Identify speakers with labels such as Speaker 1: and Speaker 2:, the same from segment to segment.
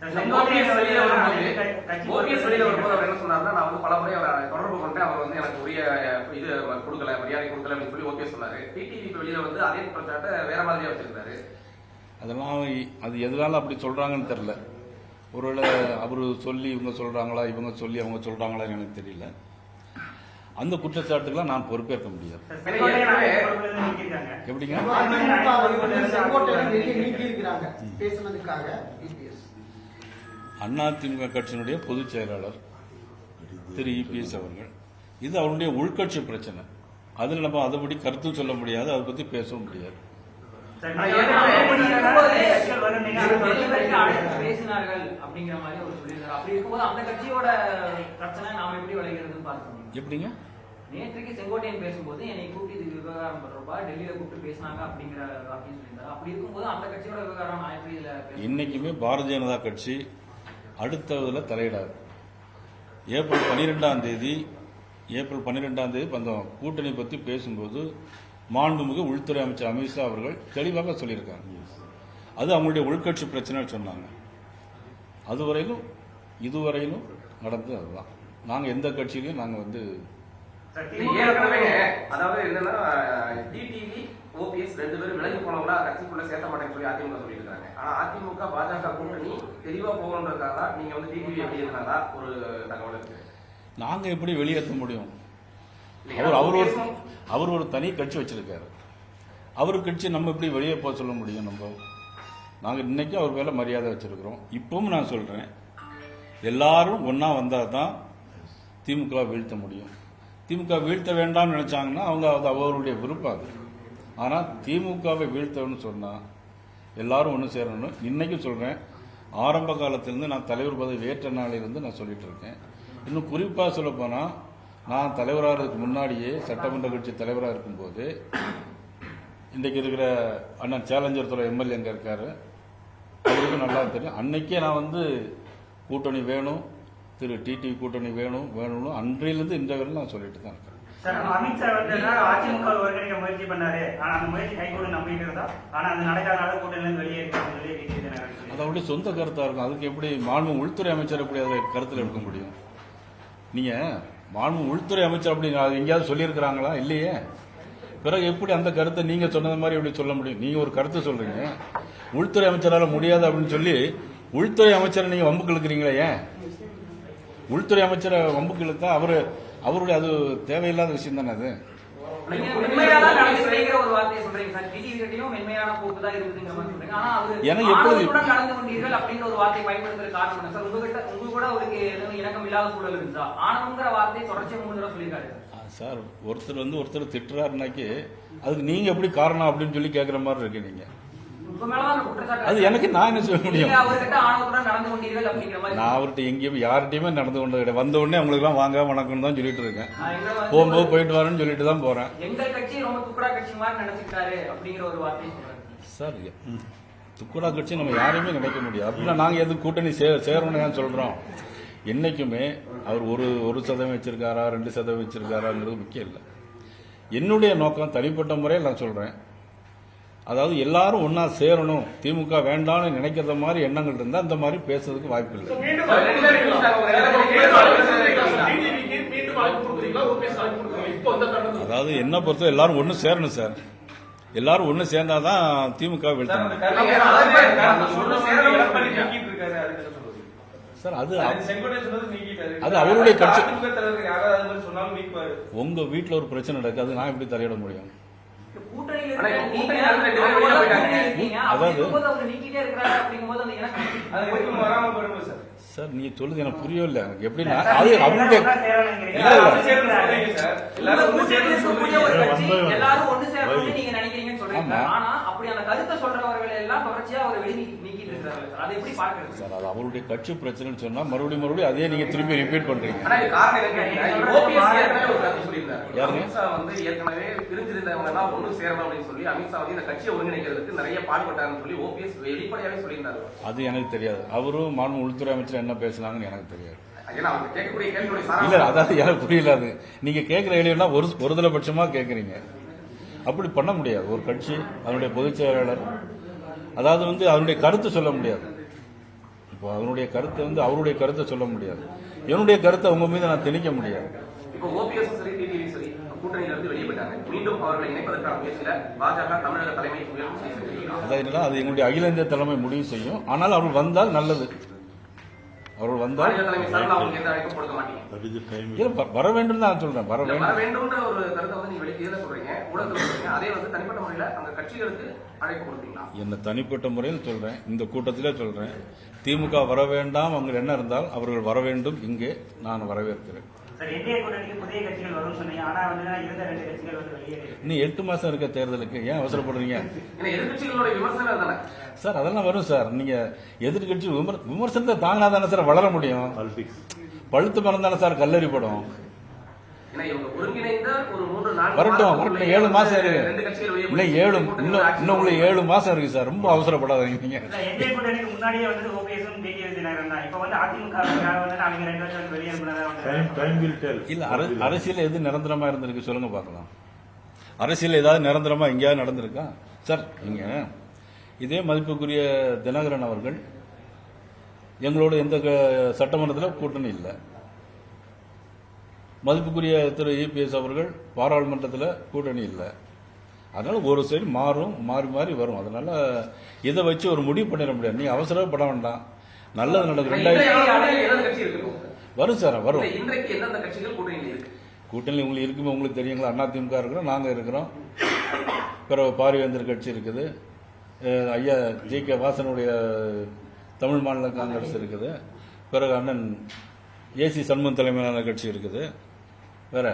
Speaker 1: OPS வெளியில வரும்போது அவர் என்ன சொன்னாருன்னா, நான் வந்து பல முறை அவரை தொடர்பு கொண்டேன், அவர் வந்து எனக்கு உரிய இது கொடுக்கல, மரியாதை கொடுக்கல அப்படின்னு சொல்லி ஓபிஎஸ் சொன்னாரு. டிடிவி வெளியில வந்து அதே குற்றச்சாட்டை வேற மாதிரியா வச்சிருக்காரு.
Speaker 2: அதெல்லாம் அது எதனால அப்படி சொல்றாங்கன்னு தெரியல. ஒருவேளை அவரு சொல்லி இவங்க சொல்றாங்களா, இவங்க சொல்லி அவங்க சொல்றாங்களான்னு எனக்கு தெரியல. அந்த குற்றச்சாட்டுக்கெல்லாம் நான் பொறுப்பேற்க முடியாது. எப்படிங்க அதிமுக கட்சியினுடைய பொதுச் செயலாளர் திரு இபிஎஸ் அவர்கள், இது அவருடைய உள்கட்சி பிரச்சனை. அதில் நம்ம அதைப்படி கருத்தும் சொல்ல முடியாது, அதை பத்தி பேசவும் முடியாது.
Speaker 3: பேசினார்கள் அப்படிங்கிற மாதிரி அவர் சொல்லியிருக்காரு. அப்படி இருக்கும்போது அந்த கட்சியோட பிரச்சனை நாம எப்படி விளைகிறதுன்னு பார்க்கணும்.
Speaker 2: எப்படிங்க
Speaker 3: நேற்றுக்கு செங்கோட்டையன் பேசும்போது என்னை கூப்பிட்டு இதுக்கு விவகாரம் பண்றப்பா டெல்லியில கூப்பிட்டு பேசினாங்க அப்படிங்கிற வார்த்தையும் சொல்லியிருந்தாரு. அப்படி இருக்கும்போது அந்த கட்சியோட விவகாரம் நான் எப்படி இதுல
Speaker 2: இன்னைக்குமே பாரதிய ஜனதா கட்சி அடுத்ததுல தலையிடாது. ஏப்ரல் 12ஆம் தேதி அந்த கூட்டணி பத்தி பேசும்போது மாண்புமிகு உள்துறை அமைச்சர் அமித்ஷா அவர்கள் தெளிவாக சொல்லியிருக்காங்க. அது அவங்களுடைய உள்கட்சி பிரச்சனை சொன்னாங்க. இதுவரையிலும் நடந்தது அதுதான். நாங்க எந்த கட்சியிலையும் நாங்க வந்து
Speaker 1: ஏற்கனவே அதாவது என்னன்னா, டிடிவி ஓபிஎஸ் ரெண்டு பேரும் விலகி போனவங்களா கட்சிக்குள்ள சேர்த்த மாட்டேன்னு சொல்லி அதிமுக சொல்லியிருக்காங்க. ஆனா அதிமுக பாஜக கூட்டணி தெளிவா போகணுன்றதுக்காக நீங்க வந்து டிடிவி வெளியேறினால ஒரு தகவல் இருக்கு.
Speaker 2: நாங்க எப்படி வெளியேற்ற முடியும்? அவர் ஒரு தனி கட்சி வச்சிருக்காரு. அவரு கட்சி நம்ம எப்படி வெளியே போக சொல்ல முடியும்? நாங்க இன்னைக்கு அவர் மேல மரியாதை வச்சிருக்கிறோம். இப்பவும் நான் சொல்றேன், எல்லாரும் ஒன்னா வந்தாதான் திமுக வீழ்த்த முடியும். திமுக வீழ்த்த வேண்டாம்னு நினைச்சாங்கன்னா அவங்க அவருடைய விருப்பம் அது. ஆனா திமுகவை வீழ்த்தணும்னு சொன்னா எல்லாரும் ஒன்று சேரணும். இன்னைக்கும் சொல்றேன், ஆரம்ப காலத்திலிருந்து நான் தலைவர் பதவி ஏற்ற நாளிலிருந்து நான் சொல்லிட்டு இருக்கேன். இன்னும் குறிப்பா சொல்ல போனா, நான் தலைவராகிறதுக்கு முன்னாடியே சட்டமன்ற கட்சி தலைவராக இருக்கும்போது இன்றைக்கு இருக்கிற அண்ணன் சேலஞ்சர் துறை எம்எல்ஏ எங்க இருக்காரு, அவருக்கும் நல்லா தெரியும். அன்னைக்கே நான் வந்து கூட்டணி வேணும், திரு டிடிவி கூட்டணி வேணும்னு அன்றையிலிருந்து இன்றைய வரை நான் சொல்லிட்டு தான் இருக்கேன்.
Speaker 4: அமித்ஷா அதிமுக ஒருங்கிணைக்க முயற்சி பண்ணாரு, ஆனா அந்த முயற்சி கைகூட நம்பிக்கிறதா, ஆனா அது நடக்காதனால கூட்டணி வெளியே
Speaker 2: அது அவருடைய சொந்த கருத்தா இருக்கும். அதுக்கு எப்படி மாண்பு உள்துறை அமைச்சர் எப்படி அதை கருத்தில் எடுக்க முடியும்? நீங்க மாண்பு உள்துறை அமைச்சர் அப்படி எங்கேயாவது சொல்லியிருக்கிறாங்களா? இல்லையே. பிறகு எப்படி அந்த கருத்தை நீங்க சொன்னது மாதிரி எப்படி சொல்ல முடியும்? நீங்க ஒரு கருத்து சொல்றீங்க, உள்துறை அமைச்சரால் முடியாது அப்படின்னு சொல்லி உள்துறை அமைச்சரை நீங்க வம்புக்கு இழுக்கிறீங்களே. ஏன் உள்துறை அமைச்சரை வம்புக்கு இழுத்தா அவருடைய அது தேவையில்லாத விஷயம் தானே அது. எனக்கு எப்பொழுது சார் ஒருத்தர் திட்டுறாருனாக்கி அதுக்கு நீங்க எப்படி காரணம் அப்படின்னு சொல்லி கேட்கிற மாதிரி இருக்கு. நீங்க அது எனக்கு நான் என்ன சொல்ல முடியும்? நான் அவர்கிட்ட எங்கேயும் யார்கிட்டயுமே நடந்து கொண்டு கிடையாது. வந்த உடனே அவங்களுக்கு எல்லாம் வாங்க வணக்கம் தான் சொல்லிட்டு இருக்கேன். போகும்போது போயிட்டு வரேன்னு சொல்லிட்டு தான் போறேன். சார் துக்குடா கட்சி நம்ம யாரையுமே நினைக்க முடியாது. அப்படின்னா நாங்க எது கூட்டணி சேரணும்னு சொல்றோம். என்னைக்குமே அவர் 1% வச்சிருக்காரா 2% வச்சிருக்காராங்கிறது முக்கியம் இல்லை. என்னுடைய நோக்கம் தனிப்பட்ட முறையில் நான் சொல்றேன், அதாவது எல்லாரும் ஒன்னா சேரணும், திமுக வேண்டாம்னு நினைக்கிற மாதிரி எண்ணங்கள் இருந்தா அந்த மாதிரி பேசுறதுக்கு வாய்ப்பு இல்லை. அதாவது என்ன பொறுத்த எல்லாரும் ஒண்ணு சேரணும் சார். எல்லாரும் ஒண்ணு சேர்ந்தாதான் திமுக வீழ்த்த முடியும் சார். அது அவருடைய கட்சி. உங்க வீட்டுல ஒரு பிரச்சனை நடக்காது, நான் எப்படி தலையிட முடியும்? சார் நீங்க சொல்லுது எனக்கு புரியல. எனக்கு எப்படின்னா அது அவங்களுடைய சார் அது அவருடைய கட்சி பிரச்சனைன்னு சொன்னா மறுபடியும் அதே நீங்க திரும்பி ரிப்பீட் பண்றீங்க. அது எனக்கு தெரியாது. அவரும் மாநில உள்துறை அமைச்சர் என்ன பேசினாங்கன்னு எனக்கு தெரியாது. இல்ல அதாவது எனக்கு புரியல. அது நீங்க கேட்கிற கேள்வினா ஒருதலை பட்சமா கேட்கறீங்க. அப்படி பண்ண முடியாது. ஒரு கட்சி அதனுடைய பொதுச் செயலாளர் அதாவது அதனுடைய கருத்து சொல்ல முடியாது. இப்போ அதனுடைய கருத்தை வந்து அவருடைய கருத்தை சொல்ல முடியாது, என்னுடைய கருத்தை அவங்க மீது நான் திணிக்க முடியாது.
Speaker 1: இப்போ ஓபிஎஸ் சரி டிடிவி சரி கூட்டணியில இருந்து வெளியே போயிட்டாங்க. மீண்டும் அவர்களை இணைப்பதற்கான முயற்சியில பாஜக தமிழக தலைமை முயற்சி செய்திருக்கிறார்.
Speaker 2: அதாவது அது எங்களுடைய அகில இந்திய தலைமை முடிவு செய்யும். ஆனால் அவர்கள் வந்தால் நல்லது. அவர்கள் வந்தால்
Speaker 1: மாநில தலைமை சார்பில் அவங்களுக்கு எந்த அழைப்பும் கொடுக்க மாட்டீங்க.
Speaker 2: வர வேண்டும் தான் சொல்றேன். வர
Speaker 1: வர
Speaker 2: வேண்டும்
Speaker 1: வேண்டும்ன்ற ஒரு கருத்தை வந்து நீங்க வெளியே சொல்றீங்க, ஊடகத்தில் சொல்றீங்க. அதே வந்து தனிப்பட்ட முறையில அந்த கட்சிகளுக்கு அழைப்பு கொடுப்பீங்களா?
Speaker 2: என்ன தனிப்பட்ட முறையில் சொல்றேன், இந்த கூட்டத்திலே சொல்றேன், திமுக வர வேண்டாம் அவங்க என்ன இருந்தால் அவர்கள் வர வேண்டும். இங்கே நான் வரவேற்கிறேன்.
Speaker 4: சார் என்டிஏ கூட்டணிக்கு புதிய கட்சிகள் வரும்னு சொன்னீங்க. ஆனா வந்து இருந்த 2 கட்சிகள் வந்து வெளியேறி
Speaker 2: இன்னும் 8 மாசம் இருக்க தேர்தலுக்கு ஏன் அவசரப்படுறீங்க?
Speaker 1: ஏன்னா எதிர்கட்சிகளுடைய விமர்சனம் தானே
Speaker 2: சார் அதெல்லாம் வரும் சார். நீங்க எதிர்கட்சி விமர்சனத்தை தாங்கினா தானே சார் வளர முடியும். பழுத்து மறந்தானே சார் கல்லறி படும்.
Speaker 1: ஏன்னா இவங்க ஒருங்கிணைந்த ஒரு 3-4
Speaker 2: வரட்டும் 7 மாசம் இருக்கு.
Speaker 1: ரெண்டு கட்சிகள் வெளியே
Speaker 2: இன்னும் உங்களுக்கு 7 மாசம் இருக்கு சார். ரொம்ப அவசரப்படாதீங்க நீங்க.
Speaker 4: என்டிஏ கூட்டணிக்கு முன்னாடியே வந்து ஓபிஎஸும் டிடிவி தினகரன் தான். இப்போ வந்து அதிமுக வந்து அவங்க 2 பேரும் வந்து வெளியேறினதா
Speaker 2: இல்ல அரசியல் எது நிரந்தரமா இருந்திருக்கு சொல்லுங்க பார்க்கலாம். அரசியல் ஏதாவது நிரந்தரமா எங்கேயாவது நடந்திருக்கா சார்? நீங்க இதே மதிப்புக்குரிய தினகரன் அவர்கள் எங்களோட எந்த சட்டமன்றத்தில் கூட்டணி இல்லை. மதிப்புக்குரிய திரு இபிஎஸ் அவர்கள் பாராளுமன்றத்தில் கூட்டணி இல்லை. அதனால ஒரு சைடு மாறி மாறி வரும். அதனால இதை வச்சு ஒரு முடிவு பண்ணிட முடியாது. நீ அவசரப்பட வேண்டாம். நல்லது நடக்கும்.
Speaker 1: 2000
Speaker 2: வரும் சார் வரும்.
Speaker 1: இன்றைக்கு எந்தெந்த கட்சிகள் கூட்டணியில் இருக்கு?
Speaker 2: கூட்டணி உங்களுக்கு இருக்குமே உங்களுக்கு தெரியுங்களா? அதிமுக இருக்கிறோம், நாங்க இருக்கிறோம், பிறகு பாரிவேந்தர் கட்சி இருக்குது, ஐயா ஜி.கே. வாசனுடைய தமிழ் மாநில காங்கிரஸ் இருக்குது, பிறகு அண்ணன் ஏசி சண்முகம் தலைமையிலான கட்சி இருக்குது. வேற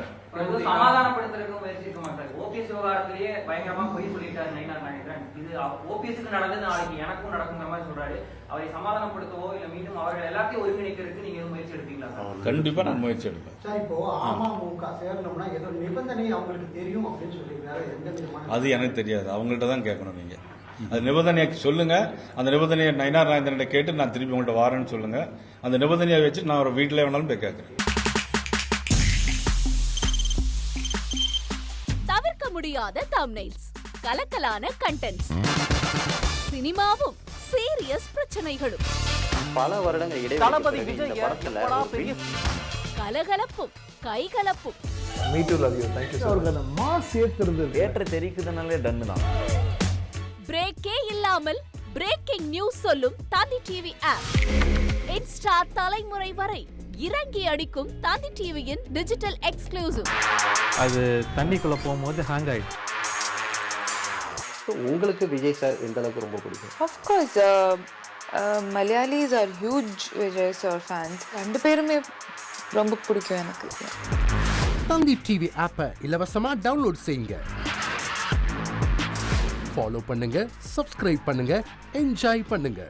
Speaker 3: சமாதானப்படுத்துறதுக்கு முயற்சி இருக்க மாட்டாரு. ஓபிஎஸ் விவகாரத்திலேயே பயங்கரமா பொய் சொல்லிட்டாரு நயினார் நாகேந்திரன். இது ஓபிஎஸ்க்கு நடந்தது நாளைக்கு எனக்கும் நடக்குங்கிற மாதிரி சொல்றாரு. அவரை சமாதானப்படுத்தவோ இல்ல மீண்டும் அவர்கள் எல்லாத்தையும் ஒருங்கிணைக்கிறதுக்கு நீங்க எதுவும் முயற்சி எடுப்பீங்களா?
Speaker 2: கண்டிப்பா நான் முயற்சி எடுப்பேன்.
Speaker 5: சார் இப்போ அமமுக சேரணும்னா ஏதோ நிபந்தனை அவங்களுக்கு தெரியும் அப்படின்னு சொல்லியிருக்காரு. எந்த விதமான
Speaker 2: அது எனக்கு தெரியாது, அவங்கள்ட்ட தான் கேட்கணும். நீங்க அந்த நிபந்தனையை சொல்லுங்க. அந்த நிபந்தனையை நயினார் நாகேந்திரன் கேட்டு நான் திருப்பி உங்கள்கிட்ட வாரேன்னு சொல்லுங்க. அந்த நிபந்தனையை வச்சு நான் ஒரு வீட்டில் வேணாலும் போய் கேட்கறேன்.
Speaker 6: தவிர்க்க முடியாத தம்ப்நெயில்ஸ், கலக்கலான கண்டென்ட்ஸ், சினிமாவும் சீரியஸ் பிரச்சனைகளும்,
Speaker 7: பல வருடங்கள்
Speaker 8: தளபதி
Speaker 7: இடைவெளி
Speaker 8: விஜய் பெரிய
Speaker 6: கலகலப்பும் கைகலப்பும்,
Speaker 8: me too love you thank you அவருக்கு அந்த மாஸ் ஏத்துறது
Speaker 7: ஏற்ற தெரிக்குதுனாலே டன்னு தான்.
Speaker 6: பிரேக்கே இல்லாமல் பிரேக்கிங் நியூஸ் சொல்லும் தந்தி டிவி ஆப். இன்ஸ்டா தலைமுறை வரை இறங்கி அடிக்கும் தந்தி டிவியின் டிஜிட்டல் எக்ஸ்க்ளூசிவ்.
Speaker 8: அது தண்ணிக்குள்ள போகும்போது ஹேங் ஆயிடுச்சு.
Speaker 7: உங்களுக்கு விஜய் சார் எந்த அளவுக்கு ரொம்ப பிடிக்கும்?
Speaker 9: Of course, Malayalis are huge Vijay sir fans. 2 பேருமே ரொம்ப பிடிக்கும் எனக்கு.
Speaker 10: தந்தி டிவி ஆப்பை இலவசமா டவுன்லோட் செய்யுங்க. ஃபாலோ பண்ணுங்க, சப்ஸ்கிரைப் பண்ணுங்க, என்ஜாய் பண்ணுங்க.